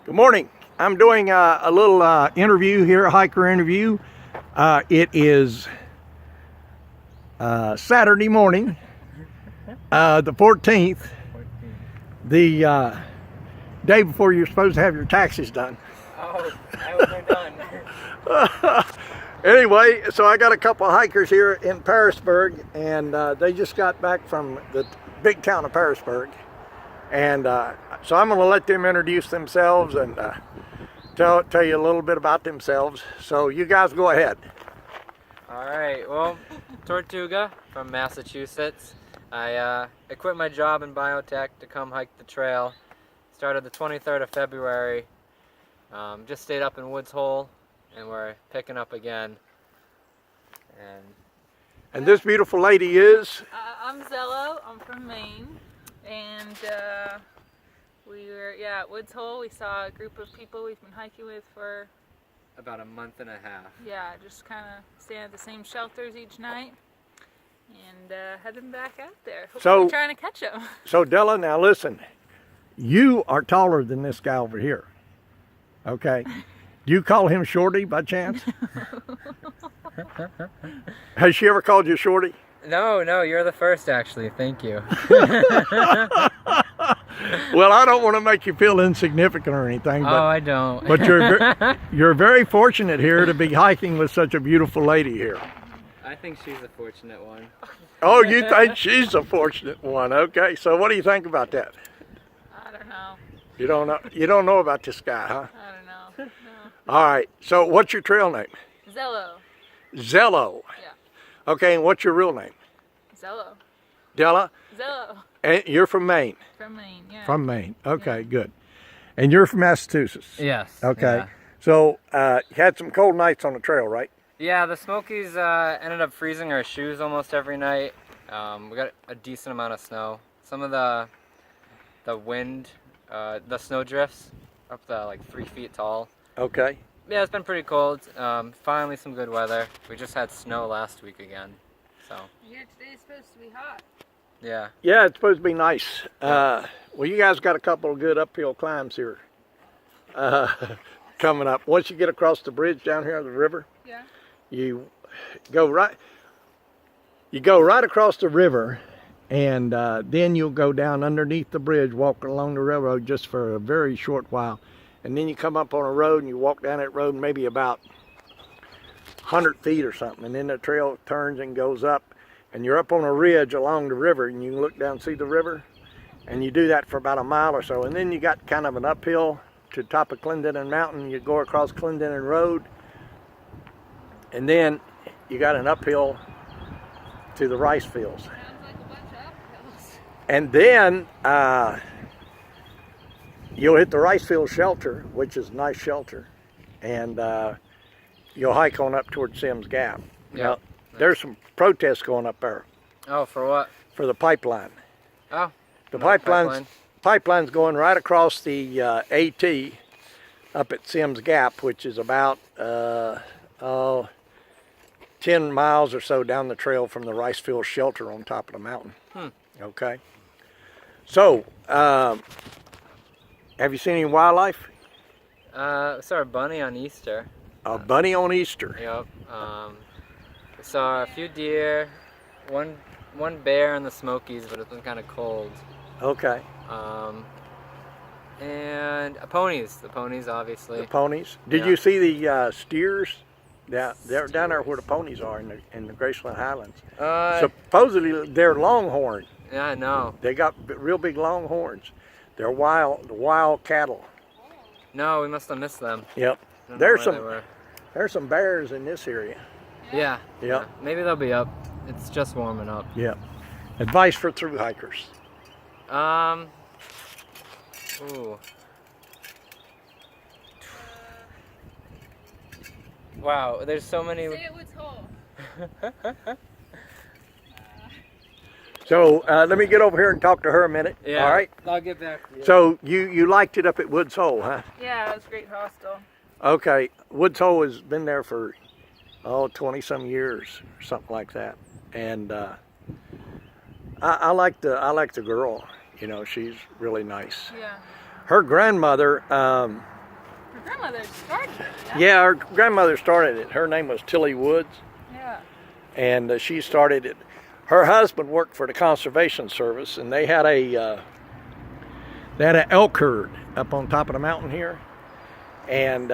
Good morning. I'm doing a little interview here, a hiker interview. It is Saturday morning, the 14th, the day before you're supposed to have your taxes done. Oh, I hope they're done. Anyway, so I got a couple of hikers here in Pearisburg, and they just got back from the big town of Pearisburg. And so I'm going to let them introduce themselves and tell you a little bit about themselves. So you guys go ahead. All right, well, Tortuga from Massachusetts. I quit my job in biotech to come hike the trail. Started the 23rd of February. Just stayed up in Woods Hole, and we're picking up again. And this beautiful lady is? I'm Zello. I'm from Maine. And we were, at Woods Hole. We saw a group of people we've been hiking with for about a month and a half. Yeah, just kind of staying at the same shelters each night and heading back out there. Hopefully we're trying to catch them. So Della, now listen, you are taller than this guy over here. Okay. Do you call him Shorty by chance? Has she ever called you Shorty? No, you're the first actually. Thank you. Well, I don't want to make you feel insignificant or anything. But, I don't. But you're very fortunate here to be hiking with such a beautiful lady here. I think she's a fortunate one. Oh, you think she's a fortunate one? Okay. So what do you think about that? I don't know. You don't know. You don't know about this guy, huh? I don't know. No. All right. So what's your trail name? Zello. Zello. Yeah. Okay. And what's your real name? Zello. Della. Zello. And you're from Maine. From Maine. Yeah. From Maine. Okay. Good. And you're from Massachusetts. Yes. Okay. Yeah. So you had some cold nights on the trail, right? Yeah, the Smokies ended up freezing our shoes almost every night. We got a decent amount of snow. Some of the wind, the snow drifts up to like 3 feet tall. Okay. Yeah, it's been pretty cold. Finally some good weather. We just had snow last week again, so. Here today is supposed to be hot. Yeah. Yeah, it's supposed to be nice. Well, you guys got a couple of good uphill climbs here coming up. Once you get across the bridge down here on the river, Yeah. you go right across the river, and then you'll go down underneath the bridge, walking along the railroad just for a very short while, and then you come up on a road and you walk down that road maybe about 100 feet or something, and then the trail turns and goes up, and you're up on a ridge along the river, and you can look down and see the river, and you do that for about a mile or so, and then you got kind of an uphill to the top of Clendenin Mountain. You go across Clendenin Road, and then you got an uphill to the rice fields. Sounds like a bunch of uphills. And then you'll hit the rice field shelter, which is a nice shelter, and you'll hike on up towards Sims Gap. Yeah. Now, there's some protests going up there Oh, for what? for the pipeline. Oh. The no pipeline's going right across the AT up at Sims Gap, which is about 10 miles or so down the trail from the rice field shelter on top of the mountain. Okay. So, have you seen any wildlife? Saw a bunny on Easter. A bunny on Easter. Yep. We saw a few deer, one bear in the Smokies, but it's been kind of cold. Okay. And ponies. The ponies, obviously. The ponies. Did you see the steers? Yeah, they're down there where the ponies are in the Graceland Highlands. Supposedly they're longhorn. Yeah, I know. They got real big longhorns. They're wild cattle. No, we must have missed them. Yep. There's some bears in this area. Yeah. Yep. Yeah. Maybe they'll be up. It's just warming up. Yep. Advice for thru hikers. Ooh. Wow, there's so many. Say it Woods Hole. So let me get over here and talk to her a minute. Yeah. All right. I'll get back to you. So you liked it up at Woods Hole, huh? Yeah, it was a great hostel. Okay. Woods Hole has been there for 20 some years or something like that, and I like the girl. You know, she's really nice. Yeah. Her grandmother grandmother started it. Yeah, her grandmother started it. Her name was Tilly Woods, Yeah. and she started it. Her husband worked for the Conservation Service, and they had an elk herd up on top of the mountain here, and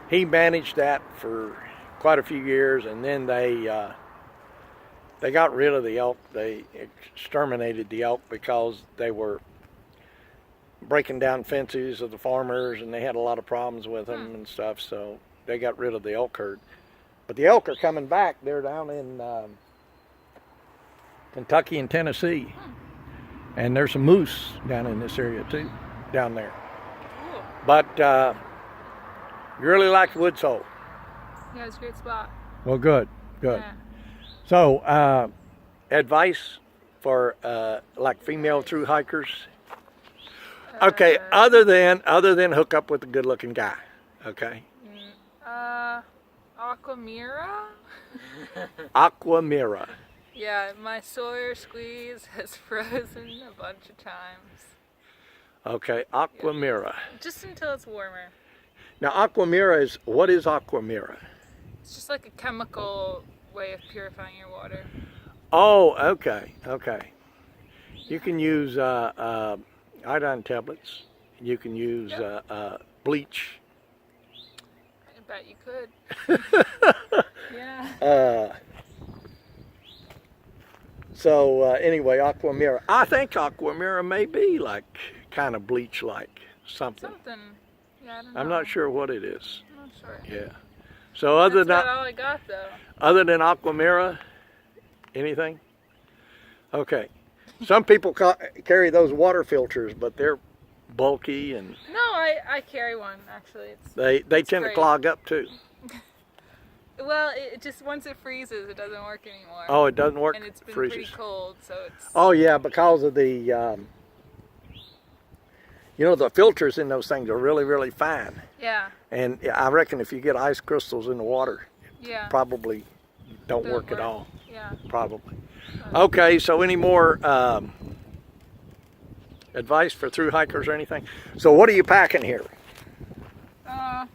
he managed that for quite a few years, and then they got rid of the elk. They exterminated the elk because they were breaking down fences of the farmers, and they had a lot of problems with them and stuff, so they got rid of the elk herd. But the elk are coming back. They're down in Kentucky and Tennessee, and there's some moose down in this area too, down there. Cool. But you really like Woods Hole. Yeah, it's a great spot. Well, good. Yeah. So advice for like female through hikers. Okay, other than hook up with a good looking guy. Okay. Aquamira? Aquamira. Yeah, my Sawyer squeeze has frozen a bunch of times. Okay, Aquamira. Just until it's warmer. Now Aquamira what is Aquamira? It's just like a chemical way of purifying your water. Oh, okay. You can use iodine tablets. You can use bleach. I bet you could. Yeah. So anyway, Aquamira. I think Aquamira may be like kind of bleach-like something. Yeah, I don't know. I'm not sure what it is. I'm not sure. Yeah. So other That's than about all I got though. other than Aquamira, anything? Okay. Some people carry those water filters, but they're bulky and No, I carry one actually. they tend to great. clog up too. Well, it just once it freezes, it doesn't work anymore. Oh, it doesn't work. And it's been freezes. pretty cold, so it's. Oh yeah, because of the the filters in those things are really, really fine. Yeah. And I reckon if you get ice crystals in the water, Yeah. probably don't Doesn't work at work. all. Yeah. Probably. Okay, so any more advice for through hikers or anything? So what are you packing here? A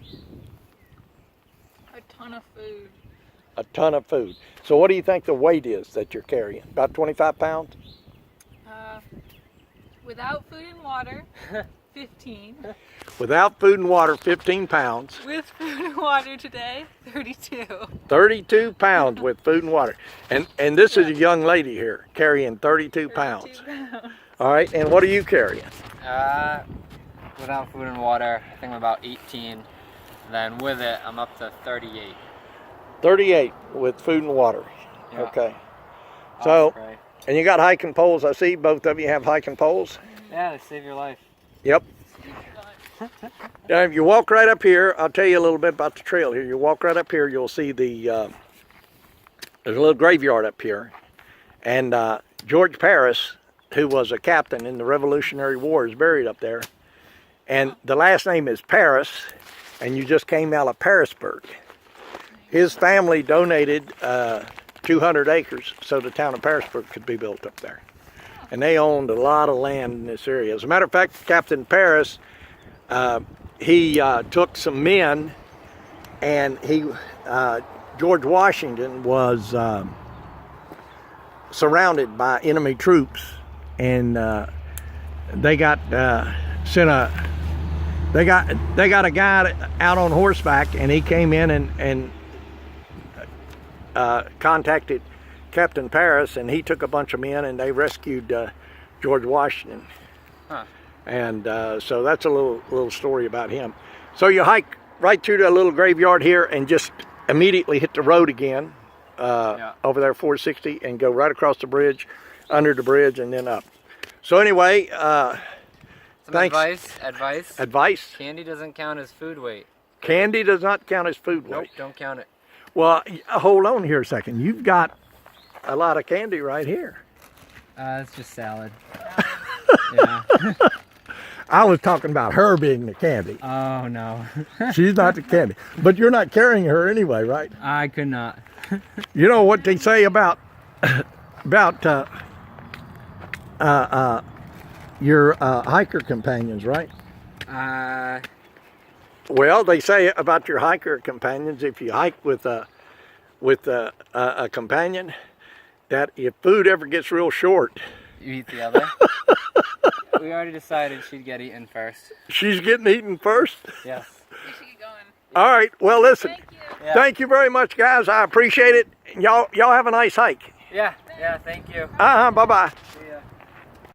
ton of food. A ton of food. So what do you think the weight is that you're carrying? About 25 pounds? Without food and water, 15. Without food and water, 15 pounds. With food and water today, 32. 32 pounds with food and water. And this is a young lady here carrying 32 pounds. 32 pounds. All right, and what are you carrying? Without food and water, I think I'm about 18. Then with it, I'm up to 38. 38 with food and water. Yeah. Okay. So, Right. and you got hiking poles. I see both of you have hiking poles. Yeah, they save your life. Yep. Now, if you walk right up here, I'll tell you a little bit about the trail here. You walk right up here, you'll see there's a little graveyard up here. And George Paris, who was a captain in the Revolutionary War, is buried up there. And the last name is Paris, and you just came out of Pearisburg. His family donated 200 acres so the town of Pearisburg could be built up there. And they owned a lot of land in this area. As a matter of fact, Captain Paris, he took some men, and George Washington was surrounded by enemy troops, and they got they got a guy out on horseback, and he came in and contacted Captain Paris, and he took a bunch of men, and they rescued George Washington. Huh. And so that's a little story about him. So you hike right through the little graveyard here, and just immediately hit the road again over there, 460, and go right across the bridge, under the bridge, and then up. So anyway, thanks. Advice. Candy doesn't count as food weight. Candy does not count as food weight. Nope, don't count it. Well, hold on here a second. You've got a lot of candy right here. It's just salad. Yeah. I was talking about her being the candy. Oh, no. She's not the candy. But you're not carrying her anyway, right? I could not. You know what they say about your hiker companions, right? Well, they say about your hiker companions, if you hike with a companion, that if food ever gets real short, You eat the other. We already decided she'd get eaten first. she's getting eaten first. Yes. We should get going. All right. Well, listen. Thank you. Yeah. Thank you very much, guys. I appreciate it. Y'all have a nice hike. Yeah. Yeah. Thank you. Bye bye. See ya.